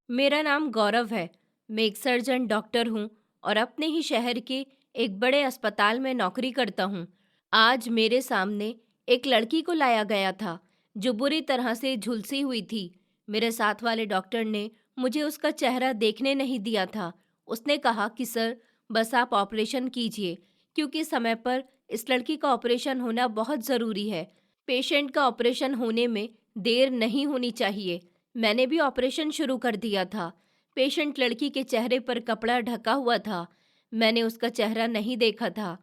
मेरा नाम गौरव है। मैं एक सर्जन डॉक्टर हूँ और अपने ही शहर के एक बड़े अस्पताल में नौकरी करता हूँ। आज मेरे सामने एक लड़की को लाया गया था जो बुरी तरह से झुलसी हुई थी। मेरे साथ वाले डॉक्टर ने मुझे उसका चेहरा देखने नहीं दिया था। उसने कहा कि सर, बस आप ऑपरेशन कीजिए, क्योंकि समय पर इस लड़की का ऑपरेशन होना बहुत ज़रूरी है। पेशेंट का ऑपरेशन होने में देर नहीं होनी चाहिए। मैंने भी ऑपरेशन शुरू कर दिया था। पेशेंट लड़की के चेहरे पर कपड़ा ढका हुआ था। मैंने उसका चेहरा नहीं देखा था।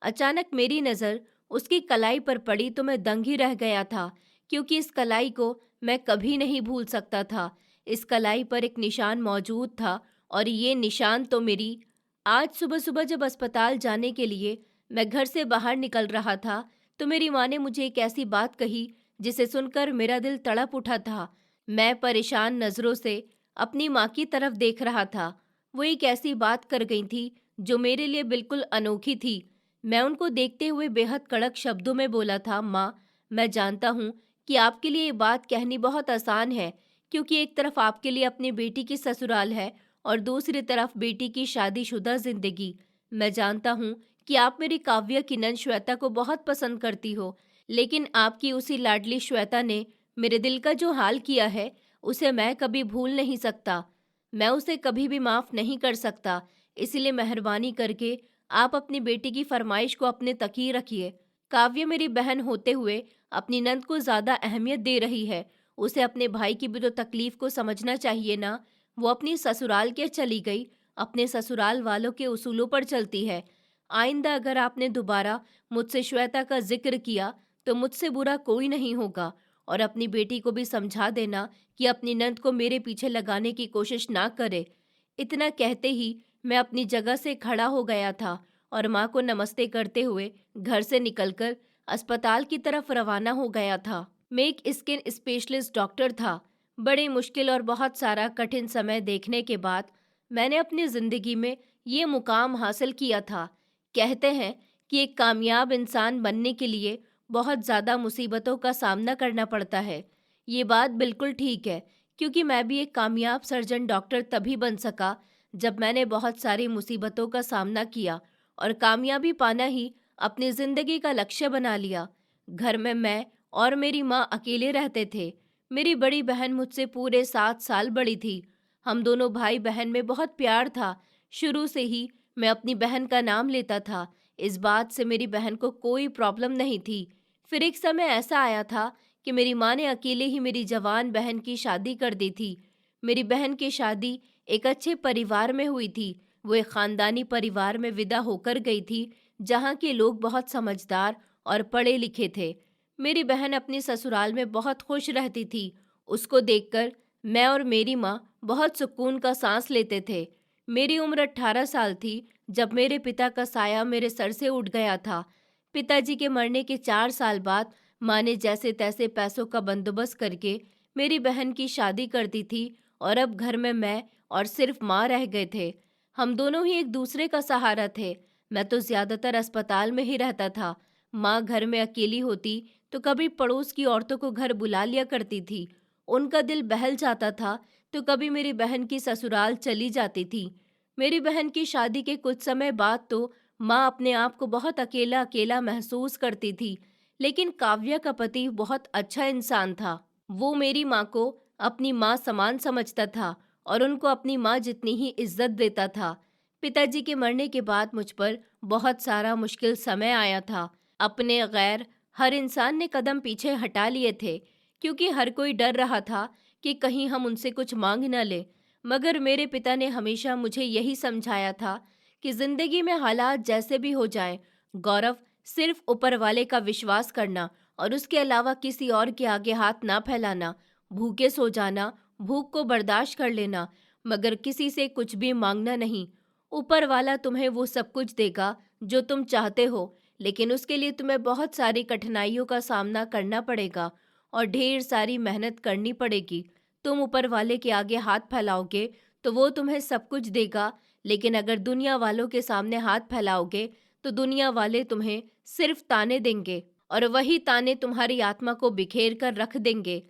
अचानक मेरी नज़र उसकी कलाई पर पड़ी तो मैं दंग ही रह गया था, क्योंकि इस कलाई को मैं कभी नहीं भूल सकता था। इस कलाई पर एक निशान मौजूद था और ये निशान तो मेरी। आज सुबह सुबह जब अस्पताल जाने के लिए मैं घर से बाहर निकल रहा था, तो मेरी माँ ने मुझे एक ऐसी बात कही जिसे सुनकर मेरा दिल तड़प उठा था। मैं परेशान नज़रों से अपनी माँ की तरफ देख रहा था। वो एक ऐसी बात कर गई थी जो मेरे लिए बिल्कुल अनोखी थी। मैं उनको देखते हुए बेहद कड़क शब्दों में बोला था, माँ, मैं जानता हूँ कि आपके लिए ये बात कहनी बहुत आसान है, क्योंकि एक तरफ आपके लिए अपनी बेटी की ससुराल है और दूसरी तरफ बेटी की शादीशुदा जिंदगी। मैं जानता हूँ कि आप मेरी काव्य की नंद श्वेता को बहुत पसंद करती हो, लेकिन आपकी उसी लाडली श्वेता ने मेरे दिल का जो हाल किया है, उसे मैं कभी भूल नहीं सकता। मैं उसे कभी भी माफ़ नहीं कर सकता। इसलिए मेहरबानी करके आप अपनी बेटी की फरमाइश को अपने तक ही रखिए। काव्य मेरी बहन होते हुए अपनी नंद को ज़्यादा अहमियत दे रही है। उसे अपने भाई की भी तो तकलीफ़ को समझना चाहिए ना। वो अपनी ससुराल के चली गई, अपने ससुराल वालों के उसूलों पर चलती है। आइंदा अगर आपने दोबारा मुझसे श्वेता का ज़िक्र किया, तो मुझसे बुरा कोई नहीं होगा। और अपनी बेटी को भी समझा देना कि अपनी नंद को मेरे पीछे लगाने की कोशिश ना करे। इतना कहते ही मैं अपनी जगह से खड़ा हो गया था और माँ को नमस्ते करते हुए घर से निकलकर अस्पताल की तरफ रवाना हो गया था। मैं एक स्किन स्पेशलिस्ट डॉक्टर था। बड़ी मुश्किल और बहुत सारा कठिन समय देखने के बाद मैंने अपनी ज़िंदगी में ये मुकाम हासिल किया था। कहते हैं कि एक कामयाब इंसान बनने के लिए बहुत ज़्यादा मुसीबतों का सामना करना पड़ता है। ये बात बिल्कुल ठीक है, क्योंकि मैं भी एक कामयाब सर्जन डॉक्टर तभी बन सका जब मैंने बहुत सारी मुसीबतों का सामना किया और कामयाबी पाना ही अपनी ज़िंदगी का लक्ष्य बना लिया। घर में मैं और मेरी माँ अकेले रहते थे। मेरी बड़ी बहन मुझसे पूरे 7 साल बड़ी थी। हम दोनों भाई बहन में बहुत प्यार था। शुरू से ही मैं अपनी बहन का नाम लेता था। इस बात से मेरी बहन को कोई प्रॉब्लम नहीं थी। फिर एक समय ऐसा आया था कि मेरी माँ ने अकेले ही मेरी जवान बहन की शादी कर दी थी। मेरी बहन की शादी एक अच्छे परिवार में हुई थी। वो एक खानदानी परिवार में विदा होकर गई थी, जहाँ के लोग बहुत समझदार और पढ़े लिखे थे। मेरी बहन अपनी ससुराल में बहुत खुश रहती थी। उसको देखकर मैं और मेरी माँ बहुत सुकून का सांस लेते थे। मेरी उम्र 18 साल थी जब मेरे पिता का साया मेरे सर से उठ गया था। पिताजी के मरने के 4 साल बाद माँ ने जैसे तैसे पैसों का बंदोबस्त करके मेरी बहन की शादी कर दी थी और अब घर में मैं और सिर्फ माँ रह गए थे। हम दोनों ही एक दूसरे का सहारा थे। मैं तो ज्यादातर अस्पताल में ही रहता था। माँ घर में अकेली होती तो कभी पड़ोस की औरतों को घर बुला लिया करती थी। उनका दिल बहल जाता था तो कभी मेरी बहन की ससुराल चली जाती थी। मेरी बहन की शादी के कुछ समय बाद तो माँ अपने आप को बहुत अकेला अकेला महसूस करती थी। लेकिन काव्या का पति बहुत अच्छा इंसान था। वो मेरी माँ को अपनी माँ समान समझता था और उनको अपनी माँ जितनी ही इज्जत देता था। पिताजी के मरने के बाद मुझ पर बहुत सारा मुश्किल समय आया था। अपने गैर हर इंसान ने कदम पीछे हटा लिए थे, क्योंकि हर कोई डर रहा था कि कहीं हम उनसे कुछ मांग न ले। मगर मेरे पिता ने हमेशा मुझे यही समझाया था कि जिंदगी में हालात जैसे भी हो जाएं, गौरव, सिर्फ ऊपर वाले का विश्वास करना और उसके अलावा किसी और के आगे हाथ ना फैलाना। भूखे सो जाना, भूख को बर्दाश्त कर लेना, मगर किसी से कुछ भी मांगना नहीं। ऊपर वाला तुम्हें वो सब कुछ देगा जो तुम चाहते हो, लेकिन उसके लिए तुम्हें बहुत सारी कठिनाइयों का सामना करना पड़ेगा और ढेर सारी मेहनत करनी पड़ेगी। तुम ऊपर वाले के आगे हाथ फैलाओगे तो वो तुम्हें सब कुछ देगा, लेकिन अगर दुनिया वालों के सामने हाथ फैलाओगे तो दुनिया वाले तुम्हें सिर्फ ताने देंगे और वही ताने तुम्हारी आत्मा को बिखेर कर रख देंगे।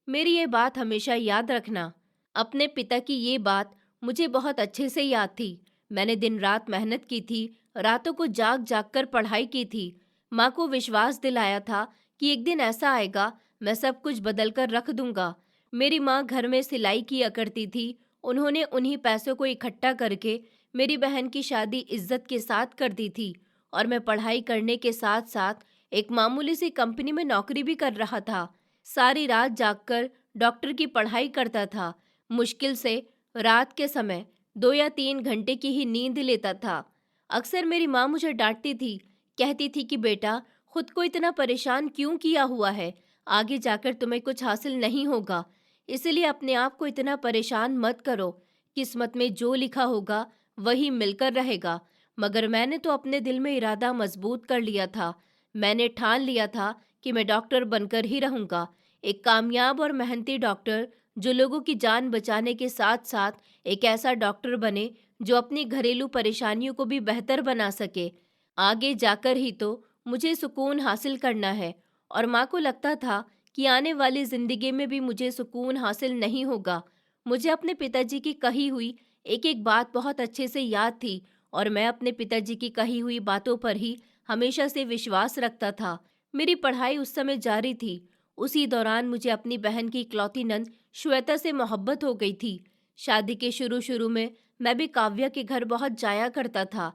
मेरी ये बात हमेशा याद रखना। अपने पिता की ये बात मुझे बहुत अच्छे से याद थी। मैंने दिन रात मेहनत की थी, रातों को जाग जाग कर पढ़ाई की थी। माँ को विश्वास दिलाया था कि एक दिन ऐसा आएगा, मैं सब कुछ बदल कर रख दूंगा। मेरी माँ घर में सिलाई किया करती थी। उन्होंने उन्हीं पैसों को इकट्ठा करके मेरी बहन की शादी इज्जत के साथ कर दी थी और मैं पढ़ाई करने के साथ साथ एक मामूली सी कंपनी में नौकरी भी कर रहा था। सारी रात जागकर डॉक्टर की पढ़ाई करता था। मुश्किल से रात के समय 2 या 3 घंटे की ही नींद लेता था। अक्सर मेरी माँ मुझे डांटती थी, कहती थी कि बेटा, खुद को इतना परेशान क्यों किया हुआ है, आगे जाकर तुम्हें कुछ हासिल नहीं होगा, इसलिए अपने आप को इतना परेशान मत करो, किस्मत में जो लिखा होगा वही मिलकर रहेगा। मगर मैंने तो अपने दिल में इरादा मजबूत कर लिया था। मैंने ठान लिया था कि मैं डॉक्टर बनकर ही रहूंगा, एक कामयाब और मेहनती डॉक्टर जो लोगों की जान बचाने के साथ साथ एक ऐसा डॉक्टर बने जो अपनी घरेलू परेशानियों को भी बेहतर बना सके। आगे जाकर ही तो मुझे सुकून हासिल करना है। और माँ को लगता था कि आने वाली जिंदगी में भी मुझे सुकून हासिल नहीं होगा। मुझे अपने पिताजी की कही हुई एक एक बात बहुत अच्छे से याद थी और मैं अपने पिताजी की कही हुई बातों पर ही हमेशा से विश्वास रखता था। मेरी पढ़ाई उस समय जारी थी। उसी दौरान मुझे अपनी बहन की इकलौती नंद श्वेता से मोहब्बत हो गई थी। शादी के शुरू शुरू में मैं भी काव्या के घर बहुत जाया करता था।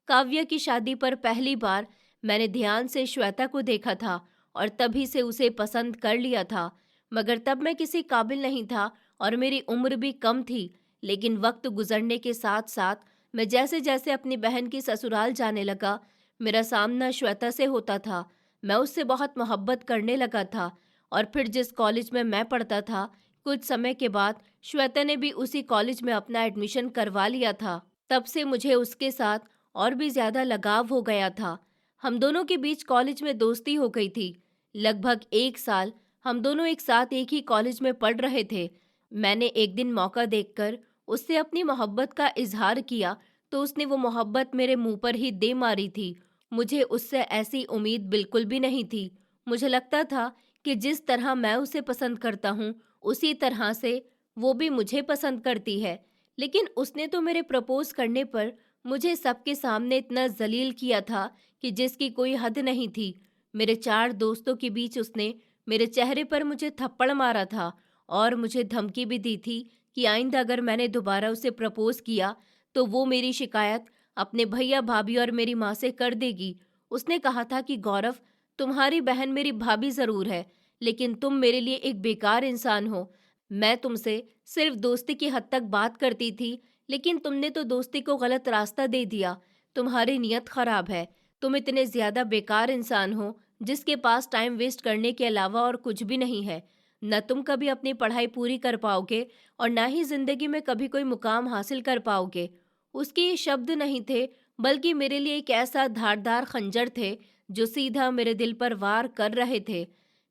काव्या की शादी पर पहली बार मैंने ध्यान से श्वेता को देखा था और तभी से उसे पसंद कर लिया था। मगर तब मैं किसी काबिल नहीं था और मेरी उम्र भी कम थी। लेकिन वक्त गुजरने के साथ साथ मैं जैसे जैसे अपनी बहन की ससुराल जाने लगा, मेरा सामना श्वेता से होता था। मैं उससे बहुत मोहब्बत करने लगा था। और फिर जिस कॉलेज में मैं पढ़ता था, कुछ समय के बाद श्वेता ने भी उसी कॉलेज में अपना एडमिशन करवा लिया था। तब से मुझे उसके साथ और भी ज्यादा लगाव हो गया था। हम दोनों के बीच कॉलेज में दोस्ती हो गई थी। लगभग 1 साल हम दोनों एक साथ एक ही कॉलेज में पढ़ रहे थे। मैंने एक दिन मौका देखकर उससे अपनी मोहब्बत का इजहार किया तो उसने वो मोहब्बत मेरे मुंह पर ही दे मारी थी। मुझे उससे ऐसी उम्मीद बिल्कुल भी नहीं थी। मुझे लगता था कि जिस तरह मैं उसे पसंद करता हूँ, उसी तरह से वो भी मुझे पसंद करती है। लेकिन उसने तो मेरे प्रपोज करने पर मुझे सबके सामने इतना जलील किया था कि जिसकी कोई हद नहीं थी। मेरे 4 दोस्तों के बीच उसने मेरे चेहरे पर मुझे थप्पड़ मारा था और मुझे धमकी भी दी थी कि आइंदा अगर मैंने दोबारा उसे प्रपोज किया तो वो मेरी शिकायत अपने भैया भाभी और मेरी माँ से कर देगी। उसने कहा था कि गौरव, तुम्हारी बहन मेरी भाभी जरूर है, लेकिन तुम मेरे लिए एक बेकार इंसान हो। मैं तुमसे सिर्फ दोस्ती की हद तक बात करती थी, लेकिन तुमने तो दोस्ती को गलत रास्ता दे दिया। तुम्हारी नीयत खराब है। तुम इतने ज्यादा बेकार इंसान हो जिसके पास टाइम वेस्ट करने के अलावा और कुछ भी नहीं है। न तुम कभी अपनी पढ़ाई पूरी कर पाओगे और न ही जिंदगी में कभी कोई मुकाम हासिल कर पाओगे। उसके ये शब्द नहीं थे, बल्कि मेरे लिए एक ऐसा धारदार खंजर थे जो सीधा मेरे दिल पर वार कर रहे थे।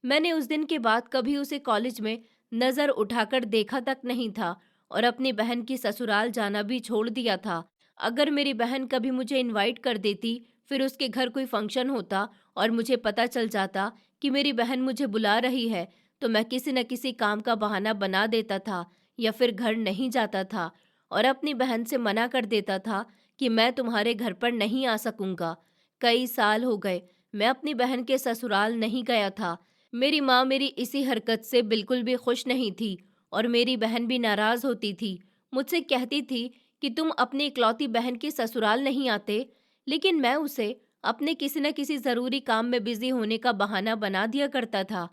मैंने उस दिन के बाद कभी उसे कॉलेज में नजर उठाकर देखा तक नहीं था और अपनी बहन की ससुराल जाना भी छोड़ दिया था। अगर मेरी बहन कभी मुझे इनवाइट कर देती, फिर उसके घर कोई फंक्शन होता और मुझे पता चल जाता कि मेरी बहन मुझे बुला रही है, तो मैं किसी न किसी काम का बहाना बना देता था या फिर घर नहीं जाता था और अपनी बहन से मना कर देता था कि मैं तुम्हारे घर पर नहीं आ सकूंगा। कई साल हो गए, मैं अपनी बहन के ससुराल नहीं गया था। मेरी माँ मेरी इसी हरकत से बिल्कुल भी खुश नहीं थी और मेरी बहन भी नाराज होती थी। मुझसे कहती थी कि तुम अपनी इकलौती बहन के ससुराल नहीं आते, लेकिन मैं उसे अपने किसी न किसी ज़रूरी काम में बिजी होने का बहाना बना दिया करता था।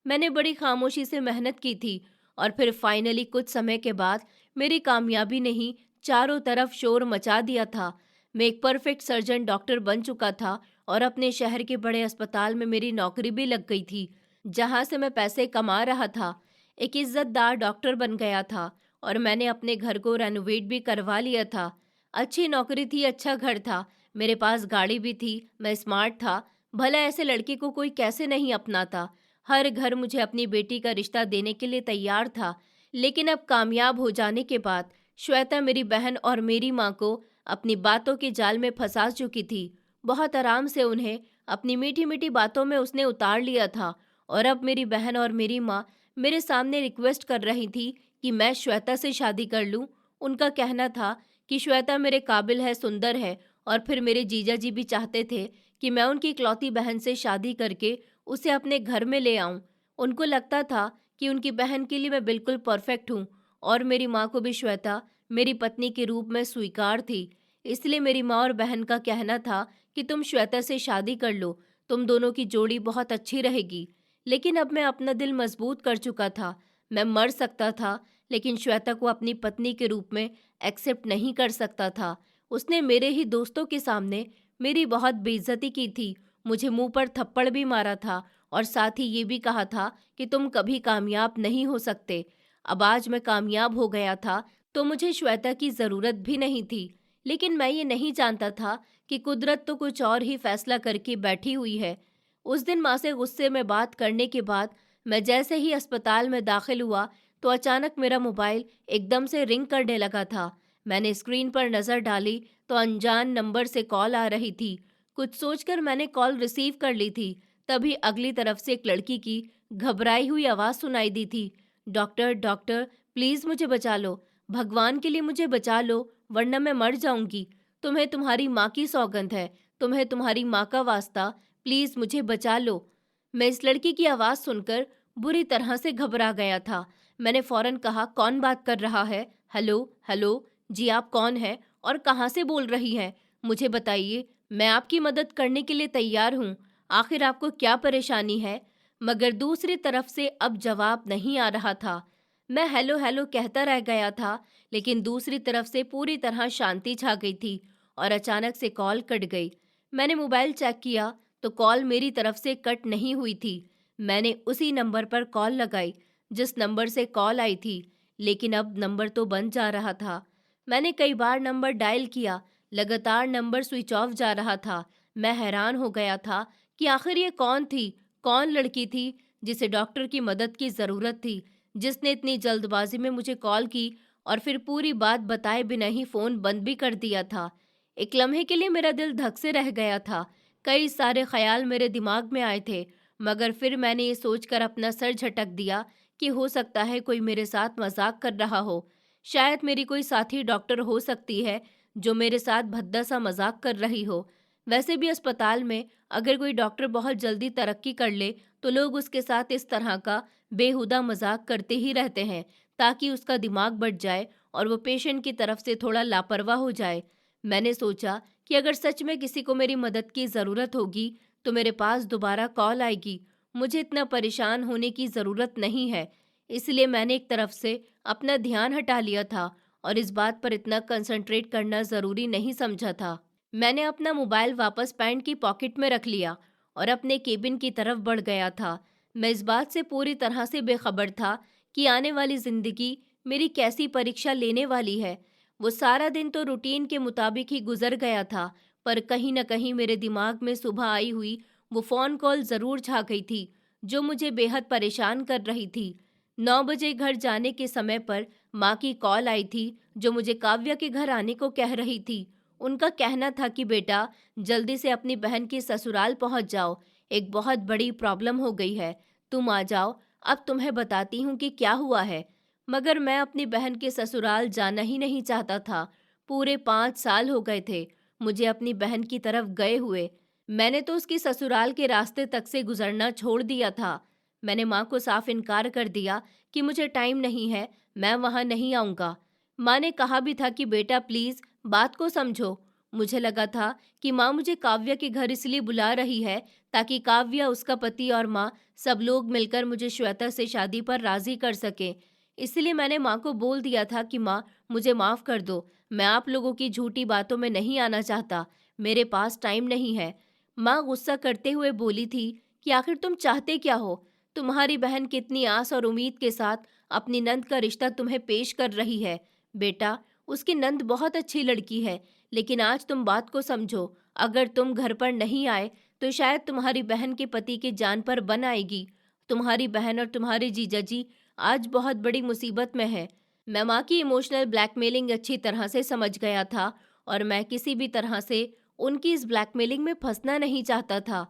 मैंने बड़ी खामोशी से मेहनत की थी और फिर फाइनली कुछ समय के बाद मेरी कामयाबी ने ही चारों तरफ शोर मचा दिया था। मैं एक परफेक्ट सर्जन डॉक्टर बन चुका था और अपने शहर के बड़े अस्पताल में मेरी नौकरी भी लग गई थी, जहाँ से मैं पैसे कमा रहा था। एक इज्जतदार डॉक्टर बन गया था और मैंने अपने घर को रेनोवेट भी करवा लिया था। अच्छी नौकरी थी, अच्छा घर था, मेरे पास गाड़ी भी थी, मैं स्मार्ट था। भला ऐसे लड़के को कोई कैसे नहीं अपनाता। हर घर मुझे अपनी बेटी का रिश्ता देने के लिए तैयार था। लेकिन अब कामयाब हो जाने के बाद श्वेता मेरी बहन और मेरी माँ को अपनी बातों के जाल में फंसा चुकी थी। बहुत आराम से उन्हें अपनी मीठी मीठी बातों में उसने उतार लिया था और अब मेरी बहन और मेरी माँ मेरे सामने रिक्वेस्ट कर रही थी कि मैं श्वेता से शादी कर लूं। उनका कहना था कि श्वेता मेरे काबिल है, सुंदर है, और फिर मेरे जीजा जी भी चाहते थे कि मैं उनकी इकलौती बहन से शादी करके उसे अपने घर में ले आऊं। उनको लगता था कि उनकी बहन के लिए मैं बिल्कुल परफेक्ट हूं, और मेरी माँ को भी श्वेता मेरी पत्नी के रूप में स्वीकार थी। इसलिए मेरी माँ और बहन का कहना था कि तुम श्वेता से शादी कर लो, तुम दोनों की जोड़ी बहुत अच्छी रहेगी। लेकिन अब मैं अपना दिल मजबूत कर चुका था। मैं मर सकता था, लेकिन श्वेता को अपनी पत्नी के रूप में एक्सेप्ट नहीं कर सकता था। उसने मेरे ही दोस्तों के सामने मेरी बहुत बेइज्जती की थी, मुझे मुंह पर थप्पड़ भी मारा था, और साथ ही ये भी कहा था कि तुम कभी कामयाब नहीं हो सकते। अब आज मैं कामयाब हो गया था, तो मुझे श्वेता की ज़रूरत भी नहीं थी। लेकिन मैं ये नहीं जानता था कि कुदरत तो कुछ और ही फैसला करके बैठी हुई है। उस दिन माँ से गुस्से में बात करने के बाद मैं जैसे ही अस्पताल में दाखिल हुआ, तो अचानक मेरा मोबाइल एकदम से रिंग करने लगा था। मैंने स्क्रीन पर नज़र डाली तो अनजान नंबर से कॉल आ रही थी। कुछ सोचकर मैंने कॉल रिसीव कर ली थी। तभी अगली तरफ से एक लड़की की घबराई हुई आवाज़ सुनाई दी थी। डॉक्टर, डॉक्टर, प्लीज़ मुझे बचा लो। भगवान के लिए मुझे बचा लो, वरना मैं मर जाऊंगी। तुम्हें तुम्हारी माँ की सौगंध है, तुम्हें तुम्हारी माँ का वास्ता, प्लीज़ मुझे बचा लो। मैं इस लड़की की आवाज़ सुनकर बुरी तरह से घबरा गया था। मैंने फौरन कहा, कौन बात कर रहा है? हेलो, हेलो, जी आप कौन हैं और कहाँ से बोल रही हैं? मुझे बताइए, मैं आपकी मदद करने के लिए तैयार हूँ। आखिर आपको क्या परेशानी है? मगर दूसरी तरफ से अब जवाब नहीं आ रहा था। मैं हेलो हेलो कहता रह गया था, लेकिन दूसरी तरफ से पूरी तरह शांति छा गई थी, और अचानक से कॉल कट गई। मैंने मोबाइल चेक किया तो कॉल मेरी तरफ से कट नहीं हुई थी। मैंने उसी नंबर पर कॉल लगाई जिस नंबर से कॉल आई थी, लेकिन अब नंबर तो बंद जा रहा था। मैंने कई बार नंबर डायल किया, लगातार नंबर स्विच ऑफ जा रहा था। मैं हैरान हो गया था कि आखिर ये कौन थी, कौन लड़की थी जिसे डॉक्टर की मदद की ज़रूरत थी, जिसने इतनी जल्दबाजी में मुझे कॉल की और फिर पूरी बात बताए बिना ही फ़ोन बंद भी कर दिया था। एक लम्हे के लिए मेरा दिल धक से रह गया था। कई सारे ख्याल मेरे दिमाग में आए थे, मगर फिर मैंने ये सोचकर अपना सर झटक दिया कि हो सकता है कोई मेरे साथ मजाक कर रहा हो। शायद मेरी कोई साथी डॉक्टर हो सकती है जो मेरे साथ भद्दा सा मजाक कर रही हो। वैसे भी अस्पताल में अगर कोई डॉक्टर बहुत जल्दी तरक्की कर ले तो लोग उसके साथ इस तरह का बेहुदा मजाक करते ही रहते हैं, ताकि उसका दिमाग बढ़ जाए और वो पेशेंट की तरफ से थोड़ा लापरवाह हो जाए। मैंने सोचा कि अगर सच में किसी को मेरी मदद की ज़रूरत होगी तो मेरे पास दोबारा कॉल आएगी। मुझे इतना परेशान होने की ज़रूरत नहीं है। इसलिए मैंने एक तरफ से अपना ध्यान हटा लिया था और इस बात पर इतना कंसंट्रेट करना ज़रूरी नहीं समझा था। मैंने अपना मोबाइल वापस पैंट की पॉकेट में रख लिया और अपने केबिन की तरफ बढ़ गया था। मैं इस बात से पूरी तरह से बेखबर था कि आने वाली ज़िंदगी मेरी कैसी परीक्षा लेने वाली है। वो सारा दिन तो रूटीन के मुताबिक ही गुजर गया था, पर कहीं न कहीं मेरे दिमाग में सुबह आई हुई वो फ़ोन कॉल ज़रूर छा गई थी, जो मुझे बेहद परेशान कर रही थी। 9 बजे घर जाने के समय पर माँ की कॉल आई थी, जो मुझे काव्या के घर आने को कह रही थी। उनका कहना था कि बेटा, जल्दी से अपनी बहन के ससुराल पहुँच जाओ, एक बहुत बड़ी प्रॉब्लम हो गई है। तुम आ जाओ, अब तुम्हें बताती हूँ कि क्या हुआ है। मगर मैं अपनी बहन के ससुराल जाना ही नहीं चाहता था। पूरे 5 साल हो गए थे मुझे अपनी बहन की तरफ गए हुए। मैंने तो उसकी ससुराल के रास्ते तक से गुजरना छोड़ दिया था। मैंने माँ को साफ इनकार कर दिया कि मुझे टाइम नहीं है, मैं वहाँ नहीं आऊँगा। माँ ने कहा भी था कि बेटा प्लीज़ बात को समझो। मुझे लगा था कि माँ मुझे काव्या के घर इसलिए बुला रही है ताकि काव्या, उसका पति और माँ सब लोग मिलकर मुझे श्वेता से शादी पर राज़ी कर सकें। इसलिए मैंने माँ को बोल दिया था कि माँ, मुझे माफ़ कर दो, मैं आप लोगों की झूठी बातों में नहीं आना चाहता, मेरे पास टाइम नहीं है। माँ गुस्सा करते हुए बोली थी कि आखिर तुम चाहते क्या हो? तुम्हारी बहन कितनी आस और उम्मीद के साथ अपनी नंद का रिश्ता तुम्हें पेश कर रही है। बेटा, उसकी नंद बहुत अच्छी लड़की है, लेकिन आज तुम बात को समझो। अगर तुम घर पर नहीं आए तो शायद तुम्हारी बहन के पति की जान पर बन आएगी। तुम्हारी बहन और तुम्हारे जीजा जी आज बहुत बड़ी मुसीबत में है। मैं माँ की इमोशनल ब्लैकमेलिंग अच्छी तरह से समझ गया था, और मैं किसी भी तरह से उनकी इस ब्लैकमेलिंग में फंसना नहीं चाहता था।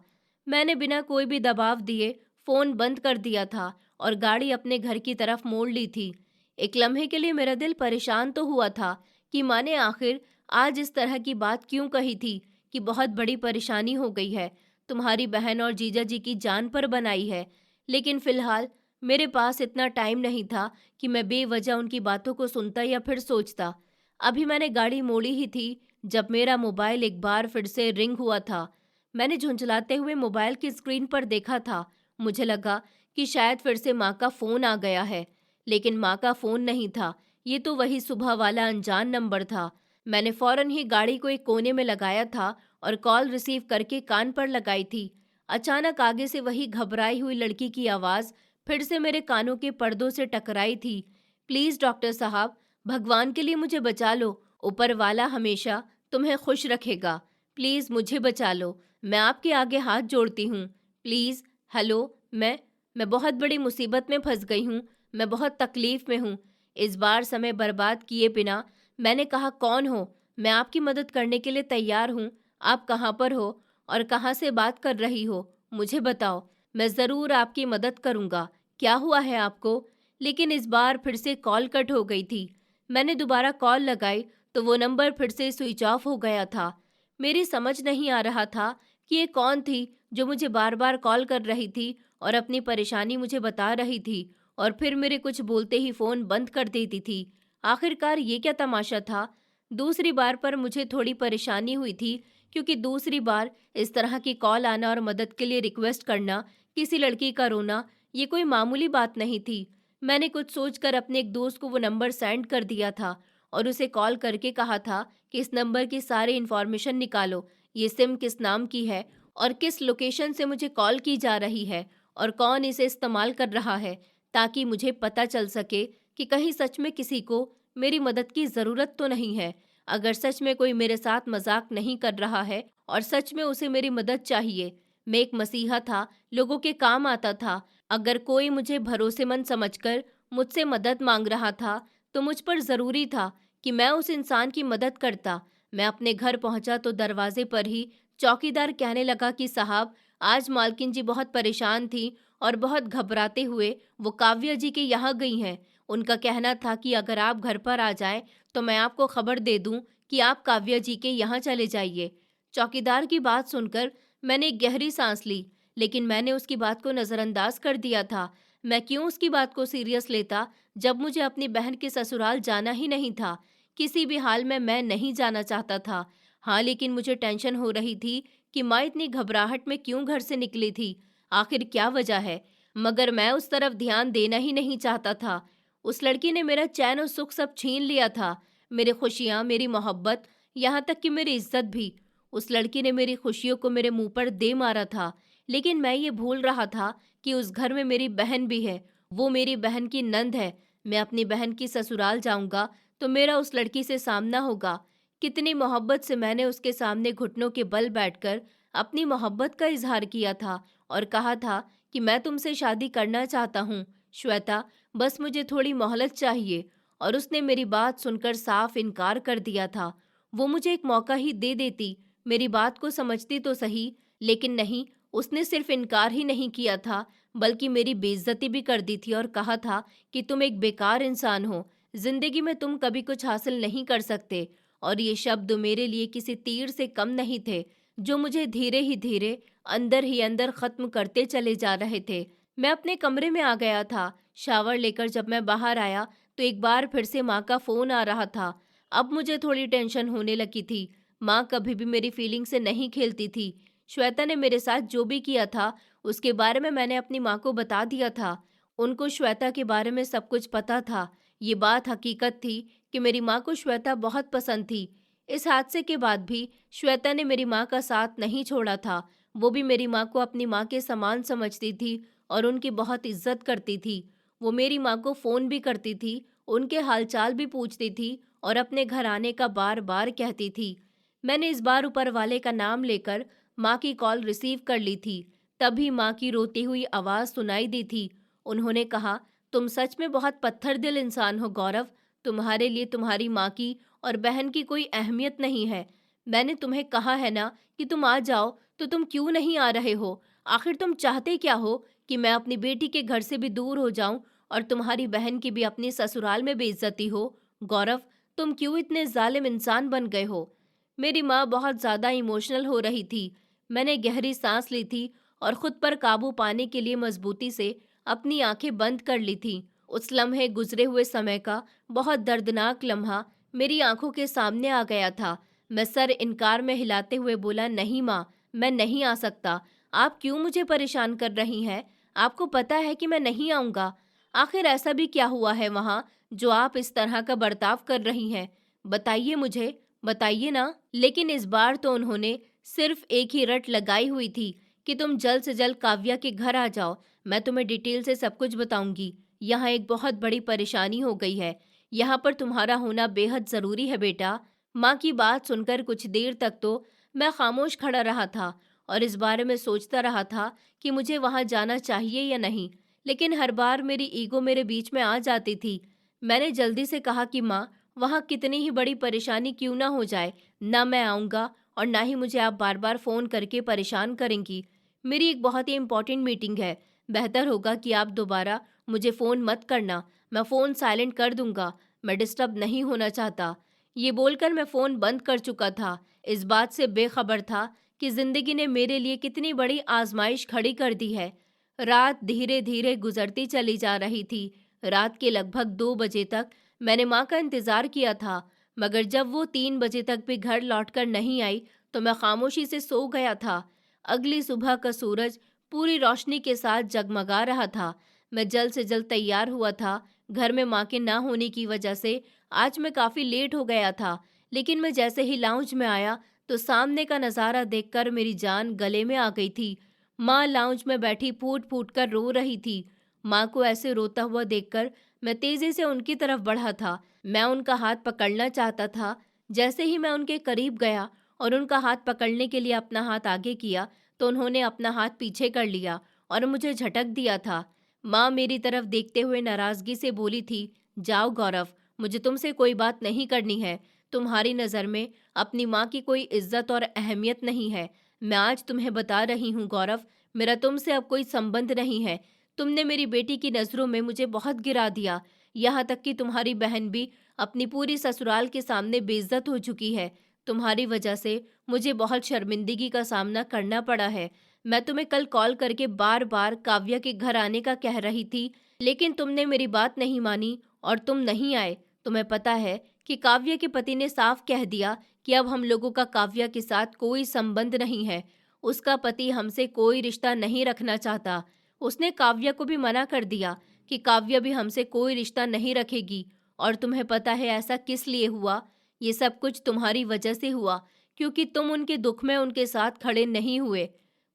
मैंने बिना कोई भी दबाव दिए फ़ोन बंद कर दिया था और गाड़ी अपने घर की तरफ मोड़ ली थी। एक लम्हे के लिए मेरा दिल परेशान तो हुआ था कि माँ ने आखिर आज इस तरह की बात क्यों कही थी कि बहुत बड़ी परेशानी हो गई है, तुम्हारी बहन और जीजा जी की जान पर बनाई है। लेकिन फिलहाल मेरे पास इतना टाइम नहीं था कि मैं बेवजह उनकी बातों को सुनता या फिर सोचता। अभी मैंने गाड़ी मोड़ी ही थी जब मेरा मोबाइल एक बार फिर से रिंग हुआ था। मैंने झुंझलाते हुए मोबाइल की स्क्रीन पर देखा था। मुझे लगा कि शायद फिर से माँ का फ़ोन आ गया है, लेकिन माँ का फ़ोन नहीं था। ये तो वही सुबह वाला अनजान नंबर था। मैंने फ़ौरन ही गाड़ी को एक कोने में लगाया था और कॉल रिसीव करके कान पर लगाई थी। अचानक आगे से वही घबराई हुई लड़की की आवाज़ फिर से मेरे कानों के पर्दों से टकराई थी। प्लीज़ डॉक्टर साहब, भगवान के लिए मुझे बचा लो। ऊपर वाला हमेशा तुम्हें खुश रखेगा। प्लीज़ मुझे बचा लो। मैं आपके आगे हाथ जोड़ती हूँ। प्लीज़। हेलो। मैं बहुत बड़ी मुसीबत में फंस गई हूँ। मैं बहुत तकलीफ़ में हूँ। इस बार समय बर्बाद किए बिना मैंने कहा, कौन हो? मैं आपकी मदद करने के लिए तैयार हूँ। आप कहाँ पर हो और कहाँ से बात कर रही हो? मुझे बताओ। मैं ज़रूर आपकी मदद करूँगा। क्या हुआ है आपको? लेकिन इस बार फिर से कॉल कट हो गई थी। मैंने दोबारा कॉल लगाई तो वो नंबर फिर से स्विच ऑफ हो गया था। मेरी समझ नहीं आ रहा था कि ये कौन थी जो मुझे बार बार कॉल कर रही थी और अपनी परेशानी मुझे बता रही थी और फिर मेरे कुछ बोलते ही फ़ोन बंद कर देती थी। आखिरकार ये क्या तमाशा था? दूसरी बार पर मुझे थोड़ी परेशानी हुई थी, क्योंकि दूसरी बार इस तरह की कॉल आना और मदद के लिए रिक्वेस्ट करना, किसी लड़की का रोना, ये कोई मामूली बात नहीं थी। मैंने कुछ सोचकर अपने एक दोस्त को वो नंबर सेंड कर दिया था और उसे कॉल करके कहा था कि इस नंबर की सारी इन्फॉर्मेशन निकालो। ये सिम किस नाम की है और किस लोकेशन से मुझे कॉल की जा रही है और कौन इसे इस्तेमाल कर रहा है, ताकि मुझे पता चल सके कि कहीं सच में किसी को मेरी मदद की ज़रूरत तो नहीं है। अगर सच में कोई मेरे साथ मजाक नहीं कर रहा है और सच में उसे मेरी मदद चाहिए। मैं एक मसीहा था, लोगों के काम आता था। अगर कोई मुझे भरोसेमंद समझकर मुझसे मदद मांग रहा था, तो मुझ पर ज़रूरी था कि मैं उस इंसान की मदद करता। मैं अपने घर पहुंचा तो दरवाजे पर ही चौकीदार कहने लगा कि साहब, आज मालकिन जी बहुत परेशान थी और बहुत घबराते हुए वो काव्या जी के यहाँ गई हैं। उनका कहना था कि अगर आप घर पर आ जाएं तो मैं आपको खबर दे दूं कि आप काव्या जी के यहाँ चले जाइए। चौकीदार की बात सुनकर मैंने एक गहरी सांस ली, लेकिन मैंने उसकी बात को नज़रअंदाज कर दिया था। मैं क्यों उसकी बात को सीरियस लेता, जब मुझे अपनी बहन के ससुराल जाना ही नहीं था। किसी भी हाल में मैं नहीं जाना चाहता था। हाँ, लेकिन मुझे टेंशन हो रही थी कि माँ इतनी घबराहट में क्यों घर से निकली थी। आखिर क्या वजह है? मगर मैं उस तरफ ध्यान देना ही नहीं चाहता था। उस लड़की ने मेरा चैन और सुख सब छीन लिया था। मेरी खुशियाँ, मेरी मोहब्बत, यहाँ तक कि मेरी इज्जत भी। उस लड़की ने मेरी खुशियों को मेरे मुंह पर दे मारा था। लेकिन मैं ये भूल रहा था कि उस घर में मेरी बहन भी है। वो मेरी बहन की नंद है। मैं अपनी बहन की ससुराल जाऊंगा तो मेरा उस लड़की से सामना होगा। कितनी मोहब्बत से मैंने उसके सामने घुटनों के बल बैठकर अपनी मोहब्बत का इजहार किया था और कहा था कि मैं तुमसे शादी करना चाहता हूँ श्वेता, बस मुझे थोड़ी मोहलत चाहिए। और उसने मेरी बात सुनकर साफ इनकार कर दिया था। वो मुझे एक मौका ही दे देती, मेरी बात को समझती तो सही। लेकिन नहीं, उसने सिर्फ इनकार ही नहीं किया था, बल्कि मेरी बेइज्जती भी कर दी थी और कहा था कि तुम एक बेकार इंसान हो, जिंदगी में तुम कभी कुछ हासिल नहीं कर सकते। और ये शब्द मेरे लिए किसी तीर से कम नहीं थे, जो मुझे धीरे ही अंदर खत्म करते चले जा रहे थे। मैं अपने कमरे में आ गया था। शावर लेकर जब मैं बाहर आया तो एक बार फिर से माँ का फ़ोन आ रहा था। अब मुझे थोड़ी टेंशन होने लगी थी। माँ कभी भी मेरी फीलिंग से नहीं खेलती थी। श्वेता ने मेरे साथ जो भी किया था उसके बारे में मैंने अपनी माँ को बता दिया था। उनको श्वेता के बारे में सब कुछ पता था। ये बात हकीकत थी कि मेरी माँ को श्वेता बहुत पसंद थी। इस हादसे के बाद भी श्वेता ने मेरी माँ का साथ नहीं छोड़ा था। वो भी मेरी माँ को अपनी माँ के समान समझती थी और उनकी बहुत इज्जत करती थी। वो मेरी माँ को फ़ोन भी करती थी, उनके हालचाल भी पूछती थी और अपने घर आने का बार बार कहती थी। मैंने इस बार ऊपर वाले का नाम लेकर माँ की कॉल रिसीव कर ली थी। तभी माँ की रोती हुई आवाज़ सुनाई दी थी। उन्होंने कहा, तुम सच में बहुत पत्थर दिल इंसान हो गौरव। तुम्हारे लिए तुम्हारी माँ की और बहन की कोई अहमियत नहीं है। मैंने तुम्हें कहा है ना कि तुम आ जाओ, तो तुम क्यों नहीं आ रहे हो? आखिर तुम चाहते क्या हो? कि मैं अपनी बेटी के घर से भी दूर हो जाऊं और तुम्हारी बहन की भी अपनी ससुराल में बेइज्जती हो। गौरव, तुम क्यों इतने जालिम इंसान बन गए हो? मेरी माँ बहुत ज़्यादा इमोशनल हो रही थी। मैंने गहरी सांस ली थी और खुद पर काबू पाने के लिए मजबूती से अपनी आंखें बंद कर ली थी। उस लम्हे गुजरे हुए समय का बहुत दर्दनाक लम्हा मेरी आंखों के सामने आ गया था। मैं सर इनकार में हिलाते हुए बोला, नहीं माँ, मैं नहीं आ सकता। आप क्यों मुझे परेशान कर रही हैं? आपको पता है कि मैं नहीं आऊँगा। आखिर ऐसा भी क्या हुआ है वहाँ जो आप इस तरह का बर्ताव कर रही हैं? बताइए मुझे, बताइए ना। लेकिन इस बार तो उन्होंने सिर्फ एक ही रट लगाई हुई थी कि तुम जल्द से जल्द काव्या के घर आ जाओ। मैं तुम्हें डिटेल से सब कुछ बताऊंगी। यहाँ एक बहुत बड़ी परेशानी हो गई है। यहाँ पर तुम्हारा होना बेहद ज़रूरी है बेटा। माँ की बात सुनकर कुछ देर तक तो मैं खामोश खड़ा रहा था और इस बारे में सोचता रहा था कि मुझे वहाँ जाना चाहिए या नहीं। लेकिन हर बार मेरी ईगो मेरे बीच में आ जाती थी। मैंने जल्दी से कहा कि माँ, वहाँ कितनी ही बड़ी परेशानी क्यों ना हो जाए, ना मैं आऊँगा और ना ही मुझे आप बार बार फ़ोन करके परेशान करेंगी। मेरी एक बहुत ही इम्पोर्टेंट मीटिंग है। बेहतर होगा कि आप दोबारा मुझे फ़ोन मत करना। मैं फ़ोन साइलेंट कर दूँगा। मैं डिस्टर्ब नहीं होना चाहता। ये बोलकर मैं फ़ोन बंद कर चुका था। इस बात से बेखबर था कि ज़िंदगी ने मेरे लिए कितनी बड़ी आजमाइश खड़ी कर दी है। रात धीरे धीरे गुजरती चली जा रही थी। रात के लगभग 2 बजे तक मैंने माँ का इंतज़ार किया था, मगर जब वो 3 बजे तक भी घर लौटकर नहीं आई तो मैं खामोशी से सो गया था। अगली सुबह का सूरज पूरी रोशनी के साथ जगमगा रहा था। मैं जल्द से जल्द तैयार हुआ था। घर में माँ के ना होने की वजह से आज मैं काफ़ी लेट हो गया था। लेकिन मैं जैसे ही लाउंज में आया तो सामने का नज़ारा देखकर मेरी जान गले में आ गई थी। माँ लाउंज में बैठी फूट फूट कर रो रही थी। माँ को ऐसे रोता हुआ देखकर मैं तेज़ी से उनकी तरफ बढ़ा था। मैं उनका हाथ पकड़ना चाहता था। जैसे ही मैं उनके करीब गया और उनका हाथ पकड़ने के लिए अपना हाथ आगे किया तो उन्होंने अपना हाथ पीछे कर लिया और मुझे झटक दिया था। माँ मेरी तरफ देखते हुए नाराज़गी से बोली थी, जाओ गौरव, मुझे तुमसे कोई बात नहीं करनी है। तुम्हारी नज़र में अपनी माँ की कोई इज्जत और अहमियत नहीं है। मैं आज तुम्हें बता रही हूँ गौरव, मेरा तुमसे अब कोई संबंध नहीं है। तुमने मेरी बेटी की नज़रों में मुझे बहुत गिरा दिया। यहाँ तक कि तुम्हारी बहन भी अपनी पूरी ससुराल के सामने बेइज्जत हो चुकी है। तुम्हारी वजह से मुझे बहुत शर्मिंदगी का सामना करना पड़ा है। मैं तुम्हें कल कॉल करके बार बार काव्या के घर आने का कह रही थी, लेकिन तुमने मेरी बात नहीं मानी और तुम नहीं आए। तुम्हें पता है कि काव्या के पति ने साफ कह दिया कि अब हम लोगों का काव्या के साथ कोई संबंध नहीं है। उसका पति हमसे कोई रिश्ता नहीं रखना चाहता। उसने काव्या को भी मना कर दिया कि काव्या भी हमसे कोई रिश्ता नहीं रखेगी। और तुम्हें पता है ऐसा किस लिए हुआ? ये सब कुछ तुम्हारी वजह से हुआ, क्योंकि तुम उनके दुख में उनके साथ खड़े नहीं हुए।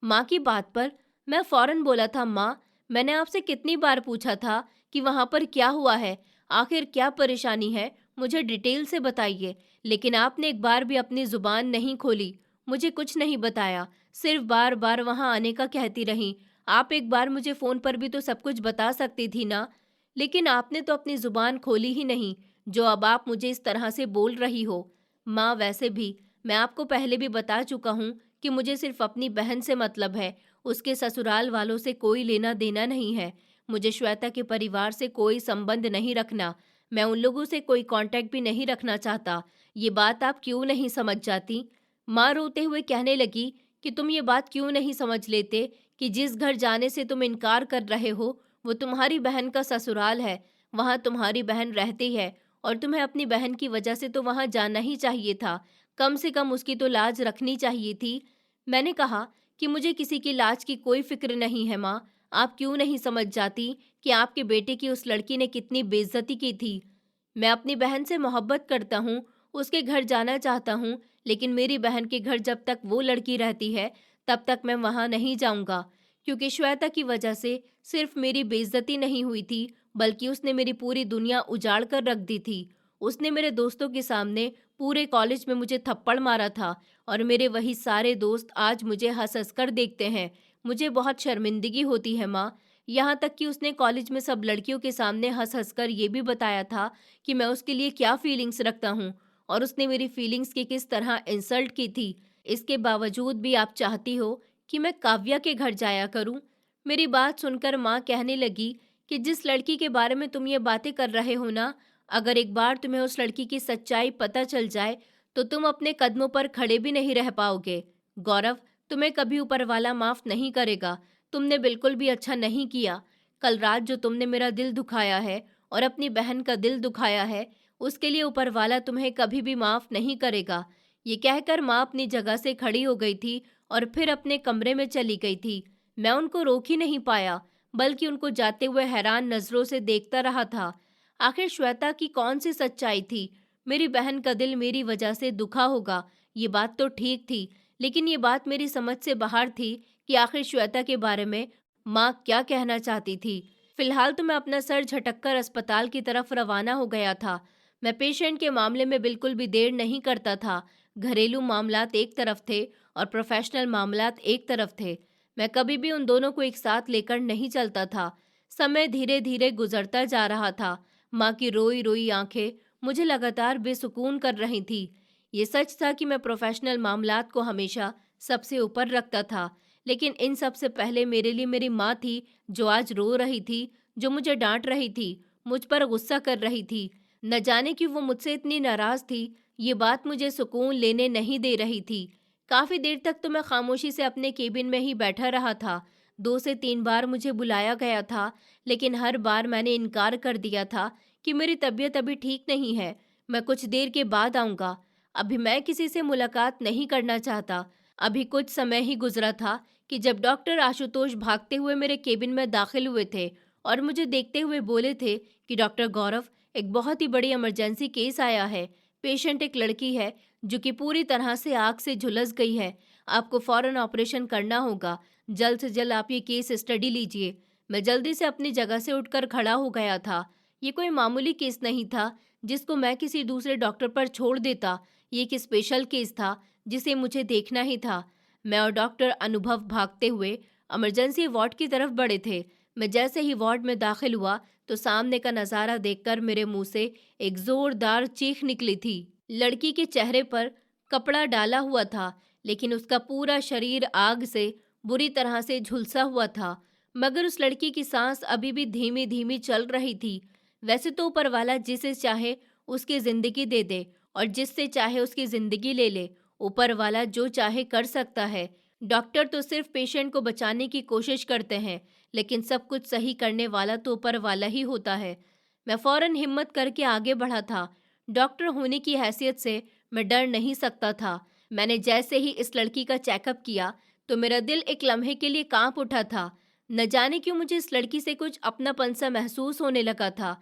माँ की बात पर मैं फौरन बोला था, माँ, मैंने आपसे कितनी बार पूछा था कि वहाँ पर क्या हुआ है, आखिर क्या परेशानी है, मुझे डिटेल से बताइए। लेकिन आपने एक बार भी अपनी जुबान नहीं खोली, मुझे कुछ नहीं बताया, सिर्फ बार बार वहाँ आने का कहती रही। आप एक बार मुझे फ़ोन पर भी तो सब कुछ बता सकती थी ना। लेकिन आपने तो अपनी जुबान खोली ही नहीं, जो अब आप मुझे इस तरह से बोल रही हो। माँ, वैसे भी मैं आपको पहले भी बता चुका हूँ कि मुझे सिर्फ अपनी बहन से मतलब है। उसके ससुराल वालों से कोई लेना देना नहीं है। मुझे श्वेता के परिवार से कोई संबंध नहीं रखना। मैं उन लोगों से कोई कांटेक्ट भी नहीं रखना चाहता। ये बात आप क्यों नहीं समझ जाती? माँ रोते हुए कहने लगी कि तुम ये बात क्यों नहीं समझ लेते कि जिस घर जाने से तुम इनकार कर रहे हो वो तुम्हारी बहन का ससुराल है। वहाँ तुम्हारी बहन रहती है और तुम्हें अपनी बहन की वजह से तो वहाँ जाना ही चाहिए था। कम से कम उसकी तो लाज रखनी चाहिए थी। मैंने कहा कि मुझे किसी की लाज की कोई फिक्र नहीं है माँ। आप क्यों नहीं समझ जाती कि आपके बेटे की उस लड़की ने कितनी बेइज्जती की थी? मैं अपनी बहन से मोहब्बत करता हूँ, उसके घर जाना चाहता हूँ, लेकिन मेरी बहन के घर जब तक वो लड़की रहती है तब तक मैं वहाँ नहीं जाऊँगा। क्योंकि श्वेता की वजह से सिर्फ मेरी बेइज्जती नहीं हुई थी, बल्कि उसने मेरी पूरी दुनिया उजाड़ कर रख दी थी। उसने मेरे दोस्तों के सामने पूरे कॉलेज में मुझे थप्पड़ मारा था और मेरे वही सारे दोस्त आज मुझे हंस हंस कर देखते हैं। मुझे बहुत शर्मिंदगी होती है माँ। यहाँ तक कि उसने कॉलेज में सब लड़कियों के सामने हंस हंस कर ये भी बताया था कि मैं उसके लिए क्या फीलिंग्स रखता हूँ और उसने मेरी फीलिंग्स की किस तरह इंसल्ट की थी। इसके बावजूद भी आप चाहती हो कि मैं काव्या के घर जाया करूँ? मेरी बात सुनकर माँ कहने लगी कि जिस लड़की के बारे में तुम ये बातें कर रहे हो ना, अगर एक बार तुम्हें उस लड़की की सच्चाई पता चल जाए तो तुम अपने कदमों पर खड़े भी नहीं रह पाओगे। गौरव, तुम्हें कभी ऊपर वाला माफ नहीं करेगा। तुमने बिल्कुल भी अच्छा नहीं किया। कल रात जो तुमने मेरा दिल दुखाया है और अपनी बहन का दिल दुखाया है, उसके लिए ऊपर वाला तुम्हें कभी भी माफ नहीं करेगा। ये कहकर माँ अपनी जगह से खड़ी हो गई थी और फिर अपने कमरे में चली गई थी। मैं उनको रोक ही नहीं पाया, बल्कि उनको जाते हुए हैरान नजरों से देखता रहा था। आखिर श्वेता की कौन सी सच्चाई थी? मेरी बहन का दिल मेरी वजह से दुखा होगा, ये बात तो ठीक थी, लेकिन ये बात मेरी समझ से बाहर थी कि आखिर श्वेता के बारे में माँ क्या कहना चाहती थी। फिलहाल तो मैं अपना सर झटककर अस्पताल की तरफ रवाना हो गया था। मैं पेशेंट के मामले में बिल्कुल भी देर नहीं करता था। घरेलू मामलात एक तरफ थे और प्रोफेशनल मामलात एक तरफ थे। मैं कभी भी उन दोनों को एक साथ लेकर नहीं चलता था। समय धीरे धीरे गुजरता जा रहा था। माँ की रोई रोई आंखें मुझे लगातार बेसुकून कर रही थी। ये सच था कि मैं प्रोफेशनल मामलात को हमेशा सबसे ऊपर रखता था, लेकिन इन सब से पहले मेरे लिए मेरी माँ थी, जो आज रो रही थी, जो मुझे डांट रही थी, मुझ पर गुस्सा कर रही थी। न जाने क्यों वो मुझसे इतनी नाराज थी। ये बात मुझे सुकून लेने नहीं दे रही थी। काफी देर तक तो मैं खामोशी से अपने केबिन में ही बैठा रहा था। 2 से 3 बार मुझे बुलाया गया था, लेकिन हर बार मैंने इनकार कर दिया था कि मेरी तबीयत अभी ठीक नहीं है, मैं कुछ देर के बाद आऊँगा। अभी मैं किसी से मुलाकात नहीं करना चाहता। अभी कुछ समय ही गुजरा था कि जब डॉक्टर आशुतोष भागते हुए मेरे केबिन में दाखिल हुए थे और मुझे देखते हुए बोले थे कि डॉक्टर गौरव, एक बहुत ही बड़ी इमरजेंसी केस आया है। पेशेंट एक लड़की है जो कि पूरी तरह से आग से झुलस गई है। आपको फौरन ऑपरेशन करना होगा। जल्द से जल्द आप ये केस स्टडी लीजिए। मैं जल्दी से अपनी जगह से उठकर खड़ा हो गया था। ये कोई मामूली केस नहीं था जिसको मैं किसी दूसरे डॉक्टर पर छोड़ देता। ये एक स्पेशल केस था जिसे मुझे देखना ही था। मैं और डॉक्टर अनुभव भागते हुए इमरजेंसी वार्ड की तरफ बढ़े थे। मैं जैसे ही वार्ड में दाखिल हुआ तो सामने का नज़ारा देखकर मेरे मुंह से एक जोरदार चीख निकली थी। लड़की के चेहरे पर कपड़ा डाला हुआ था, लेकिन उसका पूरा शरीर आग से बुरी तरह से झुलसा हुआ था। मगर उस लड़की की सांस अभी भी धीमी धीमी चल रही थी। वैसे तो ऊपर वाला जिसे चाहे उसकी जिंदगी दे दे और जिससे चाहे उसकी जिंदगी ले ले। ऊपर वाला जो चाहे कर सकता है। डॉक्टर तो सिर्फ पेशेंट को बचाने की कोशिश करते हैं, लेकिन सब कुछ सही करने वाला तो ऊपर वाला ही होता है। मैं फौरन हिम्मत करके आगे बढ़ा था। डॉक्टर होने की हैसियत से मैं डर नहीं सकता था। मैंने जैसे ही इस लड़की का चेकअप किया तो मेरा दिल एक लम्हे के लिए कांप उठा था। न जाने क्यों मुझे इस लड़की से कुछ अपनापन सा महसूस होने लगा था।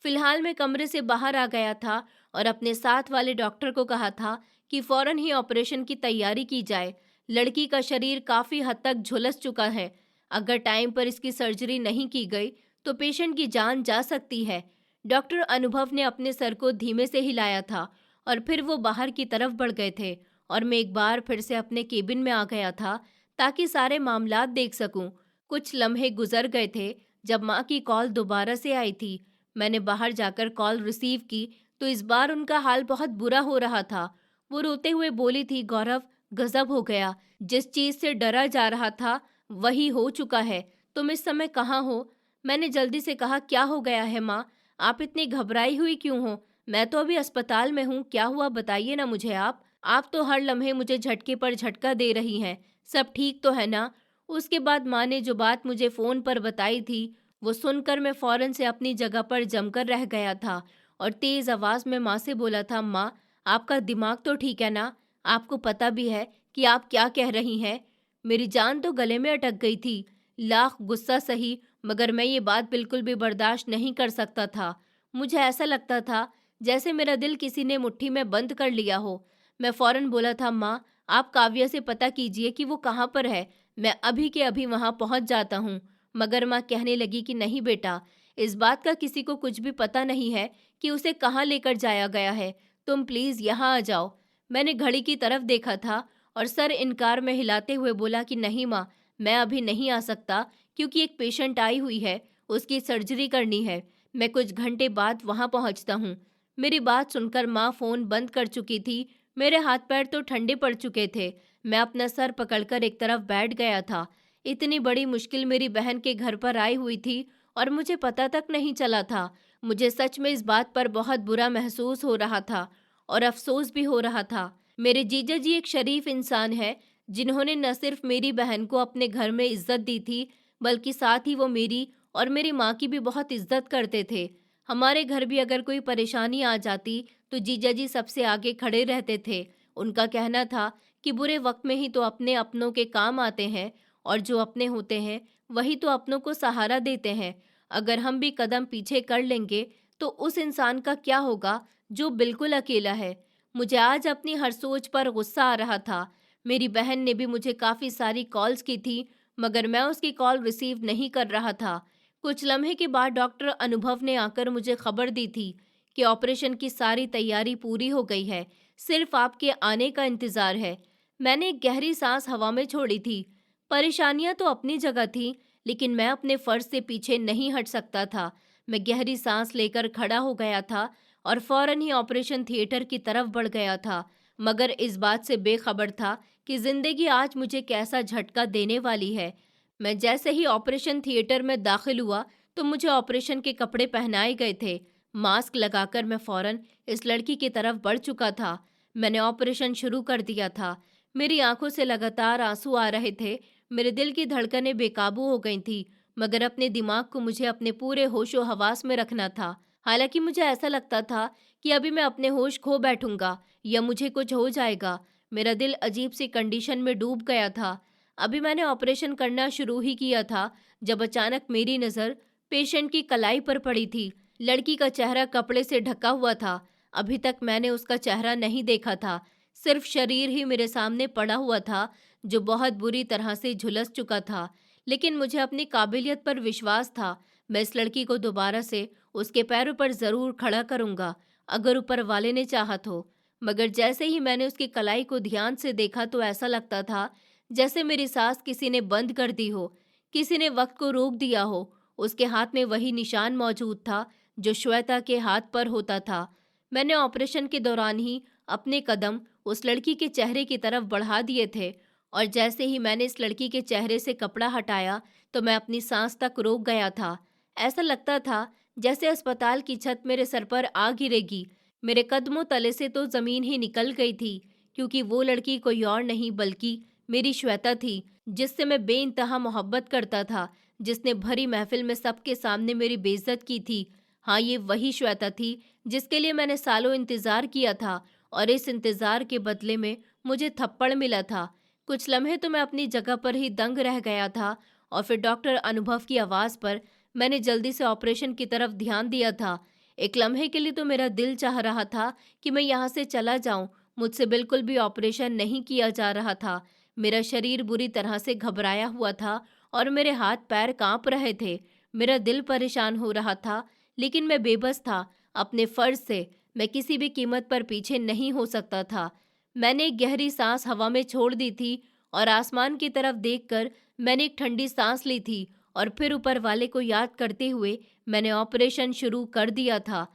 फिलहाल मैं कमरे से बाहर आ गया था और अपने साथ वाले डॉक्टर को कहा था कि फौरन ही ऑपरेशन की तैयारी की जाए। लड़की का शरीर काफ़ी हद तक झुलस चुका है। अगर टाइम पर इसकी सर्जरी नहीं की गई तो पेशेंट की जान जा सकती है। डॉक्टर अनुभव ने अपने सर को धीमे से हिलाया था और फिर वो बाहर की तरफ बढ़ गए थे और मैं एक बार फिर से अपने केबिन में आ गया था ताकि सारे मामलात देख सकूं। कुछ लम्हे गुजर गए थे जब माँ की कॉल दोबारा से आई थी। मैंने बाहर जाकर कॉल रिसीव की तो इस बार उनका हाल बहुत बुरा हो रहा था। वो रोते हुए बोली थी, गौरव, गजब हो गया। जिस चीज़ से डरा जा रहा था वही हो चुका है। तुम इस समय कहाँ हो? मैंने जल्दी से कहा, क्या हो गया है माँ? आप इतनी घबराई हुई क्यों हो? मैं तो अभी अस्पताल में हूँ। क्या हुआ बताइए ना मुझे आप तो हर लम्हे मुझे झटके पर झटका दे रही हैं। सब ठीक तो है ना? उसके बाद माँ ने जो बात मुझे फ़ोन पर बताई थी वो सुनकर मैं फ़ौरन से अपनी जगह पर जमकर रह गया था और तेज़ आवाज़ में माँ से बोला था, माँ, आपका दिमाग तो ठीक है ना? आपको पता भी है कि आप क्या कह रही हैं? मेरी जान तो गले में अटक गई थी। लाख गुस्सा सही, मगर मैं ये बात बिल्कुल भी बर्दाश्त नहीं कर सकता था। मुझे ऐसा लगता था जैसे मेरा दिल किसी ने मुट्ठी में बंद कर लिया हो। मैं फ़ौरन बोला था, माँ, आप काव्या से पता कीजिए कि वो कहाँ पर है। मैं अभी के अभी वहाँ पहुँच जाता हूँ। मगर माँ कहने लगी कि नहीं बेटा, इस बात का किसी को कुछ भी पता नहीं है कि उसे कहाँ लेकर जाया गया है। तुम प्लीज़ यहाँ आ जाओ। मैंने घड़ी की तरफ देखा था और सर इनकार में हिलाते हुए बोला कि नहीं माँ, मैं अभी नहीं आ सकता क्योंकि एक पेशेंट आई हुई है, उसकी सर्जरी करनी है। मैं कुछ घंटे बाद वहाँ पहुँचता हूँ। मेरी बात सुनकर माँ फ़ोन बंद कर चुकी थी। मेरे हाथ पैर तो ठंडे पड़ चुके थे। मैं अपना सर पकड़कर एक तरफ बैठ गया था। इतनी बड़ी मुश्किल मेरी बहन के घर पर आई हुई थी और मुझे पता तक नहीं चला था। मुझे सच में इस बात पर बहुत बुरा महसूस हो रहा था और अफसोस भी हो रहा था। मेरे जीजा जी एक शरीफ इंसान है, जिन्होंने न सिर्फ मेरी बहन को अपने घर में इज्जत दी थी, बल्कि साथ ही वो मेरी और मेरी माँ की भी बहुत इज्जत करते थे। हमारे घर भी अगर कोई परेशानी आ जाती तो जीजा जी सबसे आगे खड़े रहते थे। उनका कहना था कि बुरे वक्त में ही तो अपने अपनों के काम आते हैं, और जो अपने होते हैं वही तो अपनों को सहारा देते हैं। अगर हम भी कदम पीछे कर लेंगे तो उस इंसान का क्या होगा जो बिल्कुल अकेला है। मुझे आज अपनी हर सोच पर गुस्सा आ रहा था। मेरी बहन ने भी मुझे काफ़ी सारी कॉल्स की थी, मगर मैं उसकी कॉल रिसीव नहीं कर रहा था। कुछ लम्हे के बाद डॉक्टर अनुभव ने आकर मुझे खबर दी थी कि ऑपरेशन की सारी तैयारी पूरी हो गई है, सिर्फ आपके आने का इंतज़ार है। मैंने एक गहरी सांस हवा में छोड़ी थी। परेशानियां तो अपनी जगह थी, लेकिन मैं अपने फर्ज से पीछे नहीं हट सकता था। मैं गहरी सांस लेकर खड़ा हो गया था और फौरन ही ऑपरेशन थिएटर की तरफ बढ़ गया था, मगर इस बात से बेखबर था कि जिंदगी आज मुझे कैसा झटका देने वाली है। मैं जैसे ही ऑपरेशन थिएटर में दाखिल हुआ तो मुझे ऑपरेशन के कपड़े पहनाए गए थे। मास्क लगाकर मैं फौरन इस लड़की की तरफ बढ़ चुका था। मैंने ऑपरेशन शुरू कर दिया था। मेरी आंखों से लगातार आंसू आ रहे थे। मेरे दिल की धड़कनें बेकाबू हो गई थी, मगर अपने दिमाग को मुझे अपने पूरे होशो हवास में रखना था। हालांकि मुझे ऐसा लगता था कि अभी मैं अपने होश खो बैठूंगा या मुझे कुछ हो जाएगा। मेरा दिल अजीब सी कंडीशन में डूब गया था। अभी मैंने ऑपरेशन करना शुरू ही किया था जब अचानक मेरी नज़र पेशेंट की कलाई पर पड़ी थी। लड़की का चेहरा कपड़े से ढका हुआ था। अभी तक मैंने उसका चेहरा नहीं देखा था, सिर्फ शरीर ही मेरे सामने पड़ा हुआ था, जो बहुत बुरी तरह से झुलस चुका था। लेकिन मुझे अपनी काबिलियत पर विश्वास था। मैं इस लड़की को दोबारा से उसके पैरों पर ज़रूर खड़ा करूँगा, अगर ऊपर वाले ने चाहा तो। मगर जैसे ही मैंने उसकी कलाई को ध्यान से देखा तो ऐसा लगता था जैसे मेरी सांस किसी ने बंद कर दी हो, किसी ने वक्त को रोक दिया हो। उसके हाथ में वही निशान मौजूद था जो श्वेता के हाथ पर होता था। मैंने ऑपरेशन के दौरान ही अपने कदम उस लड़की के चेहरे की तरफ बढ़ा दिए थे, और जैसे ही मैंने इस लड़की के चेहरे से कपड़ा हटाया तो मैं अपनी सांस तक रोक गया था। ऐसा लगता था जैसे अस्पताल की छत मेरे सर पर आ गिरेगी। मेरे कदमों तले से तो ज़मीन ही निकल गई थी, क्योंकि वो लड़की कोई और नहीं बल्कि मेरी श्वेता थी, जिससे मैं बेइंतहा मोहब्बत करता था, जिसने भरी महफिल में सबके सामने मेरी बेइज्जत की थी। हाँ, ये वही श्वेता थी जिसके लिए मैंने सालों इंतज़ार किया था, और इस इंतज़ार के बदले में मुझे थप्पड़ मिला था। कुछ लम्हे तो मैं अपनी जगह पर ही दंग रह गया था, और फिर डॉक्टर अनुभव की आवाज़ पर मैंने जल्दी से ऑपरेशन की तरफ ध्यान दिया था। एक लम्हे के लिए तो मेरा दिल चाह रहा था कि मैं यहाँ से चला जाऊँ। मुझसे बिल्कुल भी ऑपरेशन नहीं किया जा रहा था। मेरा शरीर बुरी तरह से घबराया हुआ था और मेरे हाथ पैर काँप रहे थे। मेरा दिल परेशान हो रहा था, लेकिन मैं बेबस था। अपने फ़र्ज़ से मैं किसी भी कीमत पर पीछे नहीं हो सकता था। मैंने एक गहरी सांस हवा में छोड़ दी थी और आसमान की तरफ देखकर मैंने एक ठंडी सांस ली थी, और फिर ऊपर वाले को याद करते हुए मैंने ऑपरेशन शुरू कर दिया था।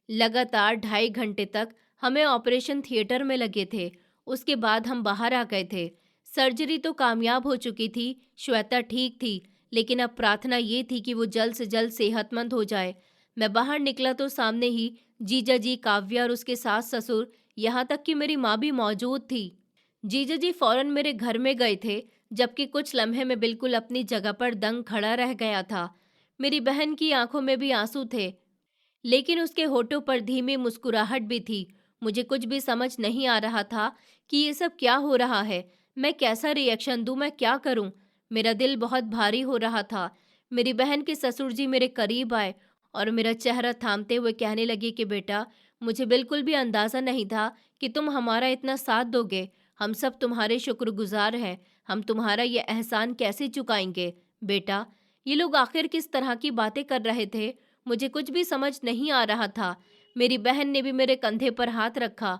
लगातार 2.5 घंटे तक हमें ऑपरेशन थिएटर में लगे थे। उसके बाद हम बाहर आ गए थे। सर्जरी तो कामयाब हो चुकी थी, श्वेता ठीक थी, लेकिन अब प्रार्थना ये थी कि वो जल्द से जल्द सेहतमंद हो जाए। मैं बाहर निकला तो सामने ही जीजा जी, काव्या और उसके सास ससुर, यहाँ तक कि मेरी माँ भी मौजूद थी। जीजा जी फौरन मेरे घर में गए थे, जबकि कुछ लम्हे में बिल्कुल अपनी जगह पर दंग खड़ा रह गया था। मेरी बहन की आंखों में भी आंसू थे, लेकिन उसके होठों पर धीमी मुस्कुराहट भी थी। मुझे कुछ भी समझ नहीं आ रहा था कि ये सब क्या हो रहा है। मैं कैसा रिएक्शन दूं, मैं क्या करूं? मेरा दिल बहुत भारी हो रहा था। मेरी बहन के ससुर जी मेरे करीब आए और मेरा चेहरा थामते हुए कहने लगे कि बेटा, मुझे बिल्कुल भी अंदाज़ा नहीं था कि तुम हमारा इतना साथ दोगे। हम सब तुम्हारे शुक्रगुजार हैं। हम तुम्हारा ये एहसान कैसे चुकाएंगे बेटा? ये लोग आखिर किस तरह की बातें कर रहे थे? मुझे कुछ भी समझ नहीं आ रहा था। मेरी बहन ने भी मेरे कंधे पर हाथ रखा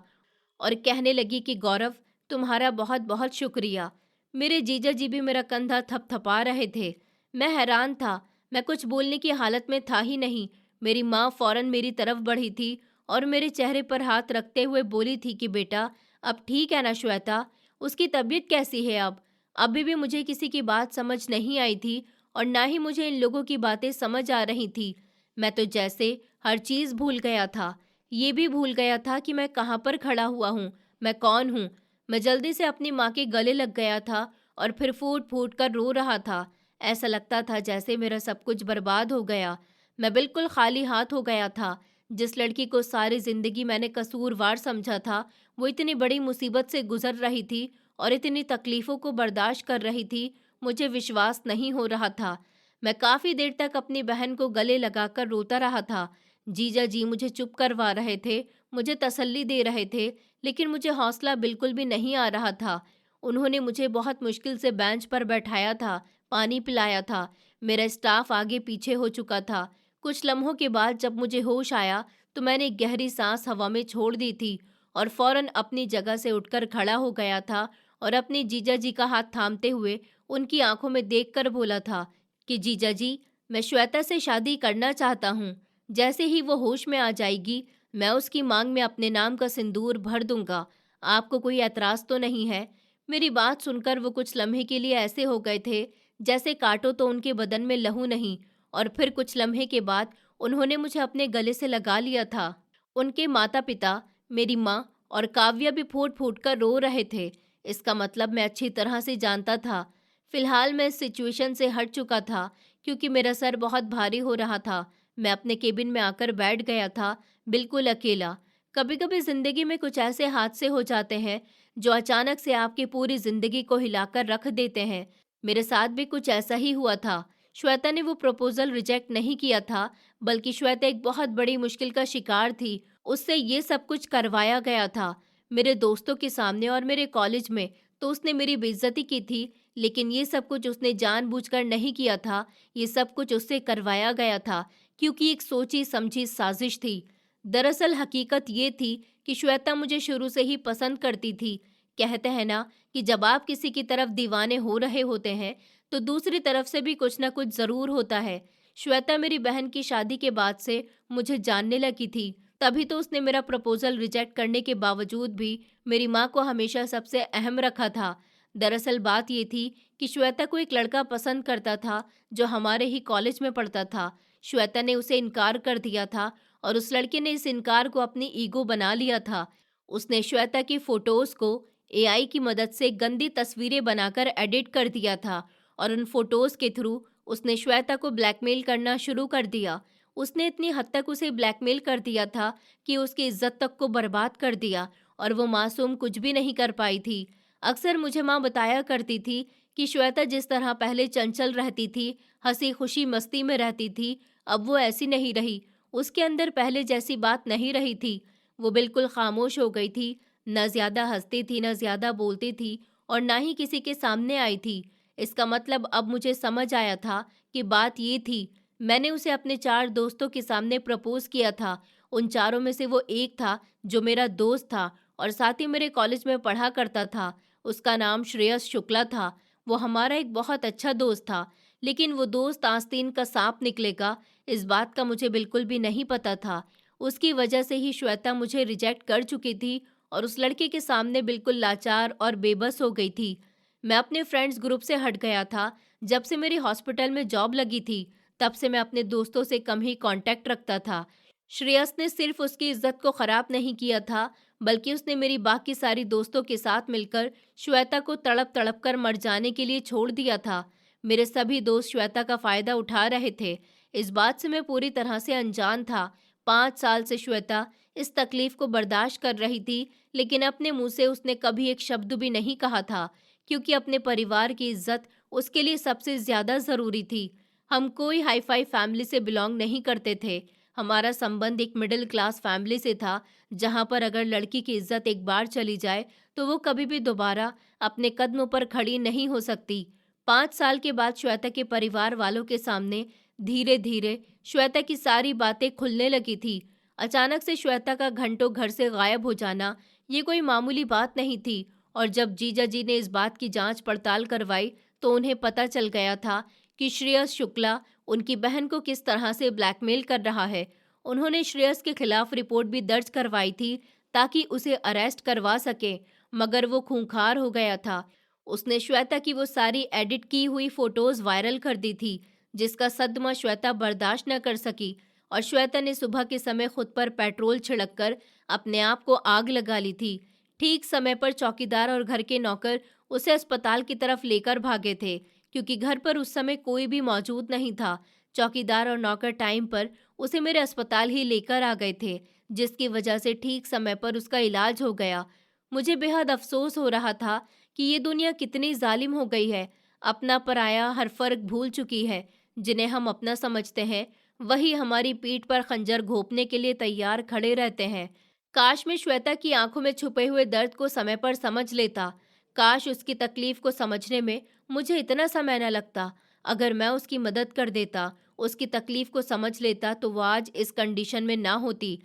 और कहने लगी कि गौरव, तुम्हारा बहुत बहुत शुक्रिया। मेरे जीजा जी भी मेरा कंधा थपथपा रहे थे। मैं हैरान था। मैं कुछ बोलने की हालत में था ही नहीं। मेरी माँ फौरन मेरी तरफ बढ़ी थी और मेरे चेहरे पर हाथ रखते हुए बोली थी कि बेटा, अब ठीक है ना श्वेता? उसकी तबीयत कैसी है अब? अभी भी मुझे किसी की बात समझ नहीं आई थी और ना ही मुझे इन लोगों की बातें समझ आ रही थी। मैं तो जैसे हर चीज़ भूल गया था। ये भी भूल गया था कि मैं कहाँ पर खड़ा हुआ हूँ, मैं कौन हूँ। मैं जल्दी से अपनी माँ के गले लग गया था और फिर फूट फूट कर रो रहा था। ऐसा लगता था जैसे मेरा सब कुछ बर्बाद हो गया। मैं बिल्कुल खाली हाथ हो गया था। जिस लड़की को सारी जिंदगी मैंने कसूरवार समझा था, वो इतनी बड़ी मुसीबत से गुजर रही थी और इतनी तकलीफ़ों को बर्दाश्त कर रही थी, मुझे विश्वास नहीं हो रहा था। मैं काफ़ी देर तक अपनी बहन को गले लगाकर रोता रहा था। जीजा जी मुझे चुप करवा रहे थे, मुझे तसल्ली दे रहे थे, लेकिन मुझे हौसला बिल्कुल भी नहीं आ रहा था। उन्होंने मुझे बहुत मुश्किल से बेंच पर बैठाया था, पानी पिलाया था। मेरा स्टाफ आगे पीछे हो चुका था। कुछ लम्हों के बाद जब मुझे होश आया, तो मैंने एक गहरी सांस हवा में छोड़ दी थी और फौरन अपनी जगह से उठकर खड़ा हो गया था और अपने जीजा जी का हाथ थामते हुए उनकी आंखों में देखकर बोला था कि जीजा जी, मैं श्वेता से शादी करना चाहता हूँ। जैसे ही वो होश में आ जाएगी, मैं उसकी मांग में अपने नाम का सिंदूर भर दूंगा। आपको कोई एतराज़ तो नहीं है? मेरी बात सुनकर वो कुछ लम्हे के लिए ऐसे हो गए थे जैसे काटो तो उनके बदन में लहू नहीं, और फिर कुछ लम्हे के बाद उन्होंने मुझे अपने गले से लगा लिया था। उनके माता पिता, मेरी माँ और काव्या भी फूट फूट कर रो रहे थे। इसका मतलब मैं अच्छी तरह से जानता था। फिलहाल मैं इस सिचुएशन से हट चुका था क्योंकि मेरा सर बहुत भारी हो रहा था। मैं अपने केबिन में आकर बैठ गया था, बिल्कुल अकेला। कभी कभी जिंदगी में कुछ ऐसे हादसे हो जाते हैं जो अचानक से आपकी पूरी जिंदगी को हिलाकर रख देते हैं। मेरे साथ भी कुछ ऐसा ही हुआ था। श्वेता ने वो प्रपोजल रिजेक्ट नहीं किया था, बल्कि श्वेता एक बहुत बड़ी मुश्किल का शिकार थी। उससे ये सब कुछ करवाया गया था। मेरे दोस्तों के सामने और मेरे कॉलेज में तो उसने मेरी बेइज्जती की थी, लेकिन ये सब कुछ उसने जानबूझकर नहीं किया था। ये सब कुछ उससे करवाया गया था क्योंकि एक सोची समझी साजिश थी। दरअसल हकीकत ये थी कि श्वेता मुझे शुरू से ही पसंद करती थी। कहते हैं ना कि जब आप किसी की तरफ दीवाने हो रहे होते हैं, तो दूसरी तरफ से भी कुछ ना कुछ ज़रूर होता है। श्वेता मेरी बहन की शादी के बाद से मुझे जानने लगी थी। तभी तो उसने मेरा प्रपोजल रिजेक्ट करने के बावजूद भी मेरी माँ को हमेशा सबसे अहम रखा था। दरअसल बात ये थी कि श्वेता को एक लड़का पसंद करता था जो हमारे ही कॉलेज में पढ़ता था। श्वेता ने उसे इनकार कर दिया था और उस लड़के ने इस इनकार को अपनी ईगो बना लिया था। उसने श्वेता की फोटोज को एआई की मदद से गंदी तस्वीरें बनाकर एडिट कर दिया था और उन फोटोज के थ्रू उसने श्वेता को ब्लैकमेल करना शुरू कर दिया। उसने इतनी हद तक उसे ब्लैकमेल कर दिया था कि उसकी इज्जत तक को बर्बाद कर दिया और वो मासूम कुछ भी नहीं कर पाई थी। अक्सर मुझे माँ बताया करती थी कि श्वेता जिस तरह पहले चंचल रहती थी, हंसी खुशी मस्ती में रहती थी, अब वो ऐसी नहीं रही। उसके अंदर पहले जैसी बात नहीं रही थी। वो बिल्कुल खामोश हो गई थी, न ज्यादा हंसती थी, न ज्यादा बोलती थी और ना ही किसी के सामने आई थी। इसका मतलब अब मुझे समझ आया था कि बात ये थी। मैंने उसे अपने 4 दोस्तों के सामने प्रपोज किया था। उन चारों में से वो एक था जो मेरा दोस्त था और साथ ही मेरे कॉलेज में पढ़ा करता था। उसका नाम श्रेयस शुक्ला था। वो हमारा एक बहुत अच्छा दोस्त था, लेकिन वो दोस्त आस्तीन का सांप निकलेगा, इस बात का मुझे बिल्कुल भी नहीं पता था। उसकी वजह से ही श्वेता मुझे रिजेक्ट कर चुकी थी और उस लड़के के सामने बिल्कुल लाचार और बेबस हो गई थी। मैं अपने फ्रेंड्स ग्रुप से हट गया था। जब से मेरी हॉस्पिटल में जॉब लगी थी, तब से मैं अपने दोस्तों से कम ही कांटेक्ट रखता था। श्रेयस ने सिर्फ उसकी इज्जत को खराब नहीं किया था, बल्कि उसने मेरी बाकी सारी दोस्तों के साथ मिलकर श्वेता को तड़प तड़प कर मर जाने के लिए छोड़ दिया था। मेरे सभी दोस्त श्वेता का फायदा उठा रहे थे। इस बात से मैं पूरी तरह से अनजान था। 5 साल से श्वेता इस तकलीफ को बर्दाश्त कर रही थी, लेकिन अपने मुंह से उसने कभी एक शब्द भी नहीं कहा था, क्योंकि अपने परिवार की इज्जत उसके लिए सबसे ज्यादा जरूरी थी। हम कोई हाई फाई फैमिली से बिलोंग नहीं करते थे। हमारा संबंध एक मिडिल क्लास फैमिली से था, जहां पर अगर लड़की की इज्जत एक बार चली जाए तो वो कभी भी दोबारा अपने कदमों पर खड़ी नहीं हो सकती। 5 साल के बाद श्वेता के परिवार वालों के सामने धीरे धीरे श्वेता की सारी बातें खुलने लगी थी। अचानक से श्वेता का घंटों घर से गायब हो जाना ये कोई मामूली बात नहीं थी, और जब जीजा जी ने इस बात की जांच पड़ताल करवाई तो उन्हें पता चल गया था कि श्रेयस शुक्ला उनकी बहन को किस तरह से ब्लैकमेल कर रहा है। उन्होंने श्रेयस के खिलाफ रिपोर्ट भी दर्ज करवाई थी ताकि उसे अरेस्ट करवा सके, मगर वो खूंखार हो गया था। उसने श्वेता की वो सारी एडिट की हुई फोटोज वायरल कर दी थी, जिसका सदमा श्वेता बर्दाश्त न कर सकी और श्वेता ने सुबह के समय खुद पर पेट्रोल छिड़ककर अपने आप को आग लगा ली थी। ठीक समय पर चौकीदार और घर के नौकर उसे अस्पताल की तरफ लेकर भागे थे, क्योंकि घर पर उस समय कोई भी मौजूद नहीं था। चौकीदार और नौकर टाइम पर उसे मेरे अस्पताल ही लेकर आ गए थे, जिसकी वजह से ठीक समय पर उसका इलाज हो गया। मुझे बेहद अफसोस हो रहा था कि ये दुनिया कितनी जालिम हो गई है, अपना पराया हर फर्क भूल चुकी है। जिन्हें हम अपना समझते हैं, वही हमारी पीठ पर खंजर घोंपने के लिए तैयार खड़े रहते हैं। काश मैं श्वेता की आंखों में छुपे हुए दर्द को समय पर समझ लेता। काश उसकी तकलीफ को समझने में मुझे इतना समय न लगता। अगर मैं उसकी मदद कर देता, उसकी तकलीफ को समझ लेता, तो वो आज इस कंडीशन में ना होती।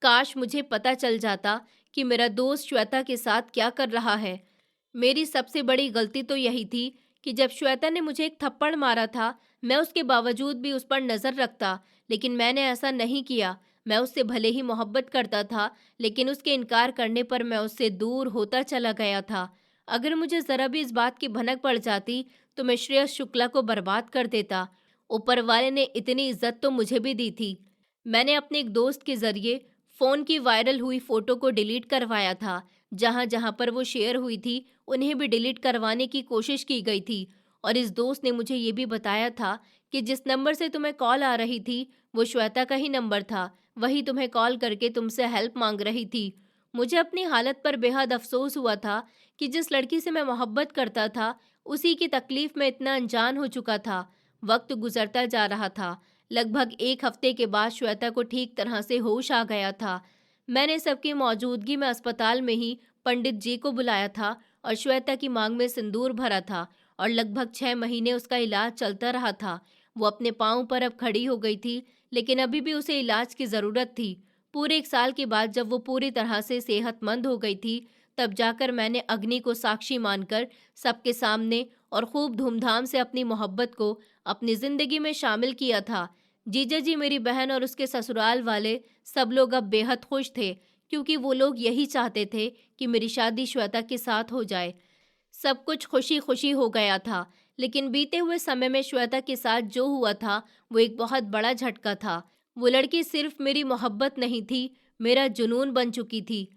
काश मुझे पता चल जाता कि मेरा दोस्त श्वेता के साथ क्या कर रहा है। मेरी सबसे बड़ी गलती तो यही थी कि जब श्वेता ने मुझे एक थप्पड़ मारा था, मैं उसके बावजूद भी उस पर नज़र रखता, लेकिन मैंने ऐसा नहीं किया। मैं उससे भले ही मोहब्बत करता था, लेकिन उसके इनकार करने पर मैं उससे दूर होता चला गया था। अगर मुझे ज़रा भी इस बात की भनक पड़ जाती, तो मैं श्रेयस शुक्ला को बर्बाद कर देता। ऊपर वाले ने इतनी इज्जत तो मुझे भी दी थी। मैंने अपने एक दोस्त के ज़रिए फ़ोन की वायरल हुई फ़ोटो को डिलीट करवाया था। जहाँ जहाँ पर वो शेयर हुई थी, उन्हें भी डिलीट करवाने की कोशिश की गई थी। और इस दोस्त ने मुझे ये भी बताया था कि जिस नंबर से तुम्हें कॉल आ रही थी, वो श्वेता का ही नंबर था। वही तुम्हें कॉल करके तुमसे हेल्प मांग रही थी। मुझे अपनी हालत पर बेहद अफसोस हुआ था कि जिस लड़की से मैं मोहब्बत करता था, उसी की तकलीफ में इतना अनजान हो चुका था। वक्त गुजरता जा रहा था। लगभग 1 हफ्ते के बाद श्वेता को ठीक तरह से होश आ गया था। मैंने सबकी मौजूदगी में अस्पताल में ही पंडित जी को बुलाया था और श्वेता की मांग में सिंदूर भरा था और लगभग 6 महीने उसका इलाज चलता रहा था। वो अपने पाँव पर अब खड़ी हो गई थी, लेकिन अभी भी उसे इलाज की ज़रूरत थी। पूरे 1 साल के बाद जब वो पूरी तरह से सेहतमंद हो गई थी, तब जाकर मैंने अग्नि को साक्षी मानकर सबके सामने और खूब धूमधाम से अपनी मोहब्बत को अपनी ज़िंदगी में शामिल किया था। जीजा जी, मेरी बहन और उसके ससुराल वाले सब लोग अब बेहद खुश थे, क्योंकि वो लोग यही चाहते थे कि मेरी शादी श्वेता के साथ हो जाए। सब कुछ खुशी खुशी हो गया था, लेकिन बीते हुए समय में श्वेता के साथ जो हुआ था, वो एक बहुत बड़ा झटका था। वो लड़की सिर्फ मेरी मोहब्बत नहीं थी, मेरा जुनून बन चुकी थी।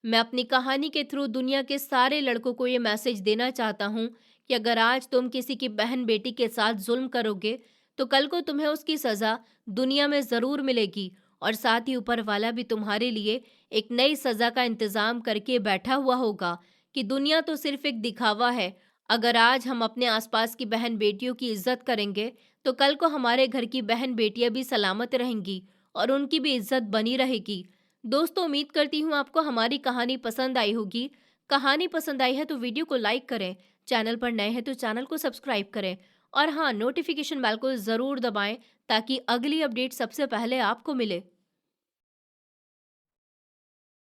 मैं अपनी कहानी के थ्रू दुनिया के सारे लड़कों को ये मैसेज देना चाहता हूँ कि अगर आज तुम किसी की बहन बेटी के साथ जुल्म करोगे, तो कल को तुम्हें उसकी सज़ा दुनिया में ज़रूर मिलेगी, और साथ ही ऊपर वाला भी तुम्हारे लिए एक नई सज़ा का इंतज़ाम करके बैठा हुआ होगा। कि दुनिया तो सिर्फ एक दिखावा है। अगर आज हम अपने आसपास की बहन बेटियों की इज्जत करेंगे, तो कल को हमारे घर की बहन बेटियां भी सलामत रहेंगी और उनकी भी इज्जत बनी रहेगी। दोस्तों, उम्मीद करती हूँ आपको हमारी कहानी पसंद आई होगी। कहानी पसंद आई है तो वीडियो को लाइक करें, चैनल पर नए हैं तो चैनल को सब्सक्राइब करें और हाँ, नोटिफिकेशन बेल को ज़रूर दबाएं ताकि अगली अपडेट सबसे पहले आपको मिले।